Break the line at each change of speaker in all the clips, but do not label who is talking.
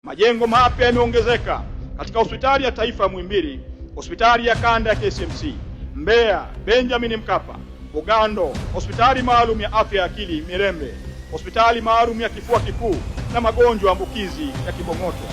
Majengo mapya yameongezeka katika hospitali ya taifa ya Muhimbili, hospitali ya kanda ya KCMC, Mbeya Benjamin Mkapa, Bugando, hospitali maalum ya afya ya akili Mirembe, hospitali maalum ya kifua kikuu na magonjwa ambukizi ya Kibong'oto,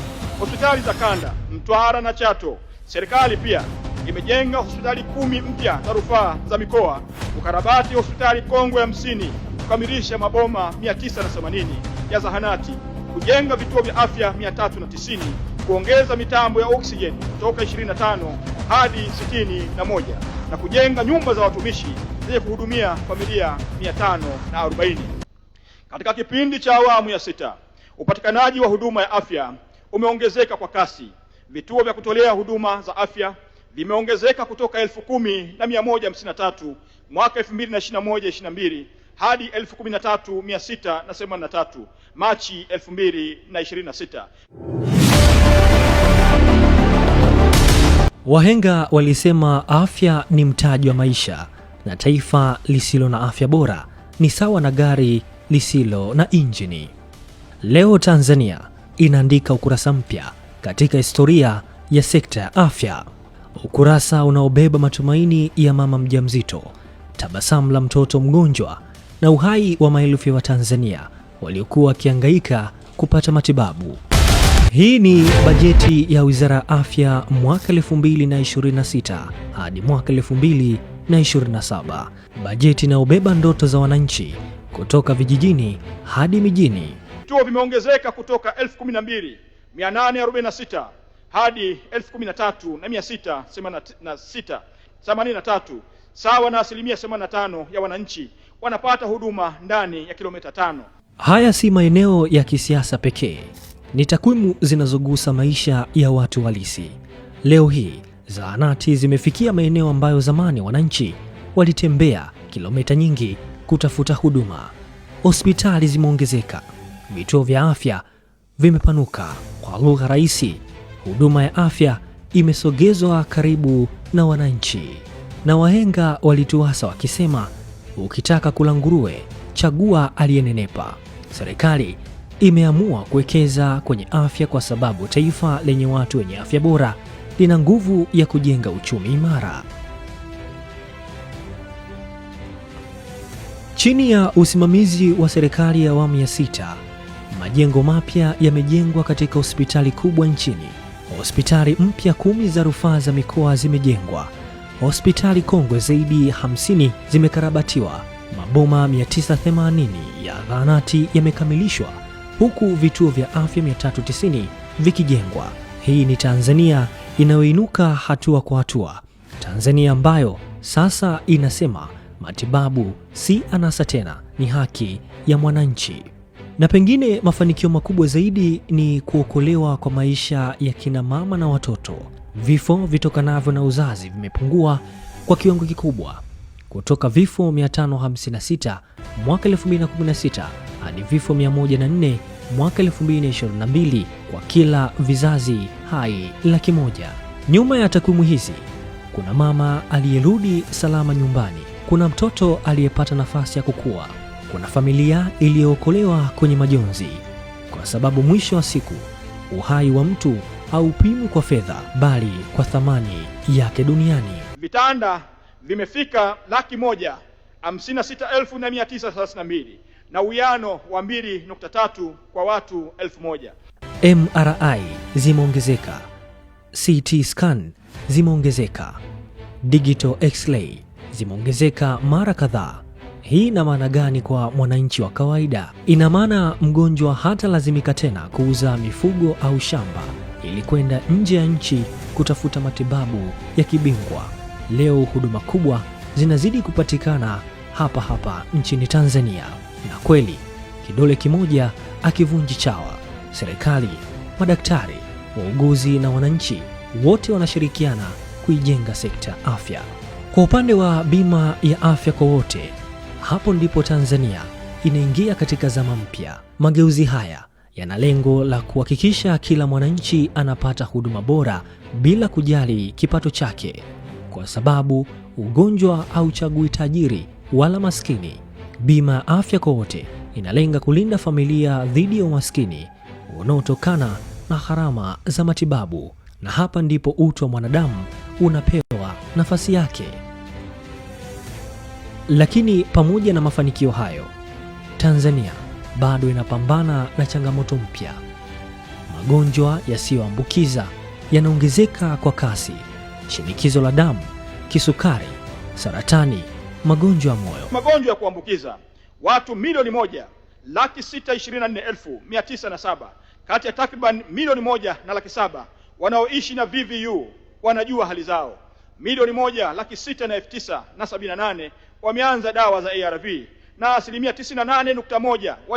hospitali za kanda Mtwara na Chato. Serikali pia imejenga hospitali 10 mpya za rufaa za mikoa, kukarabati hospitali kongwe 50, kukamilisha maboma 980 ya zahanati, kujenga vituo vya afya 390, kuongeza mitambo ya oksijeni kutoka 25 hadi 61 na kujenga nyumba za watumishi zenye kuhudumia familia 540. Katika kipindi cha awamu ya 6, upatikanaji wa huduma ya afya umeongezeka kwa kasi. Vituo vya kutolea huduma za afya vimeongezeka kutoka 10,153 mwaka 2021-22 hadi 13,683 Machi 2026.
Wahenga walisema afya ni mtaji wa maisha, na taifa lisilo na afya bora ni sawa na gari lisilo na injini. Leo Tanzania inaandika ukurasa mpya katika historia ya sekta ya afya. Ukurasa unaobeba matumaini ya mama mjamzito, tabasamu la mtoto mgonjwa na uhai wa maelfu ya Watanzania waliokuwa wakihangaika kupata matibabu. Hii ni bajeti ya Wizara ya Afya mwaka 2026 hadi mwaka 2027. Bajeti inayobeba ndoto za wananchi kutoka vijijini hadi mijini.
Vituo vimeongezeka kutoka 12,846 hadi 13,683, sawa na 85% ya wananchi wanapata huduma ndani ya kilomita 5.
Haya si maeneo ya kisiasa pekee, ni takwimu zinazogusa maisha ya watu halisi. Leo hii zahanati zimefikia maeneo ambayo zamani wananchi walitembea kilomita nyingi kutafuta huduma. Hospitali zimeongezeka, vituo vya afya vimepanuka. Kwa lugha rahisi, huduma ya afya imesogezwa karibu na wananchi. Na wahenga walituasa wakisema, ukitaka kula nguruwe, chagua aliyenenepa. Serikali imeamua kuwekeza kwenye afya kwa sababu taifa lenye watu wenye afya bora lina nguvu ya kujenga uchumi imara. Chini ya usimamizi wa serikali ya awamu ya 6, majengo mapya yamejengwa katika hospitali kubwa nchini. Hospitali mpya 10 za rufaa za mikoa zimejengwa. Hospitali kongwe zaidi 50 zimekarabatiwa. Maboma 980 ya zahanati yamekamilishwa, huku vituo vya afya 390 vikijengwa. Hii ni Tanzania inayoinuka hatua kwa hatua. Tanzania ambayo sasa inasema matibabu si anasa tena, ni haki ya mwananchi. Na pengine mafanikio makubwa zaidi ni kuokolewa kwa maisha ya kina mama na watoto. Vifo vitokanavyo na uzazi vimepungua kwa kiwango kikubwa, kutoka vifo 556 mwaka 2016 hadi vifo 104 mwaka 2022 kwa kila vizazi hai 100,000. Nyuma ya takwimu hizi kuna mama aliyerudi salama nyumbani, kuna mtoto aliyepata nafasi ya kukua, kuna familia iliyookolewa kwenye majonzi, kwa sababu mwisho wa siku uhai wa mtu haupimwi kwa fedha, bali kwa thamani yake duniani.
Vitanda vimefika 156,932 na uwiano wa 2.3 kwa watu 1,000.
MRI zimeongezeka, CT scan zimeongezeka, digital x-ray zimeongezeka mara kadhaa. Hii ina maana gani kwa mwananchi wa kawaida? Ina maana mgonjwa hata lazimika tena kuuza mifugo au shamba ili kwenda nje ya nchi kutafuta matibabu ya kibingwa. Leo huduma kubwa zinazidi kupatikana hapa hapa nchini Tanzania. Na kweli, kidole kimoja akivunji chawa. Serikali, madaktari, wauguzi na wananchi wote wanashirikiana kuijenga sekta ya afya. Kwa upande wa bima ya afya kwa wote, hapo ndipo Tanzania inaingia katika zama mpya. Mageuzi haya yana lengo la kuhakikisha kila mwananchi anapata huduma bora bila kujali kipato chake, kwa sababu ugonjwa hauchagui tajiri wala maskini. Bima ya afya kwa wote inalenga kulinda familia dhidi ya umaskini unaotokana na gharama za matibabu, na hapa ndipo utu wa mwanadamu unapewa nafasi yake. Lakini pamoja na mafanikio hayo, Tanzania bado inapambana na changamoto mpya. Magonjwa yasiyoambukiza yanaongezeka kwa kasi: shinikizo la damu, kisukari, saratani, magonjwa ya moyo.
Magonjwa ya kuambukiza: watu milioni 1,624,907 kati ya takriban milioni 1,700,000 wanaoishi na VVU wanajua hali zao. Milioni 1,609,078 wameanza dawa za ARV na 98.1% walio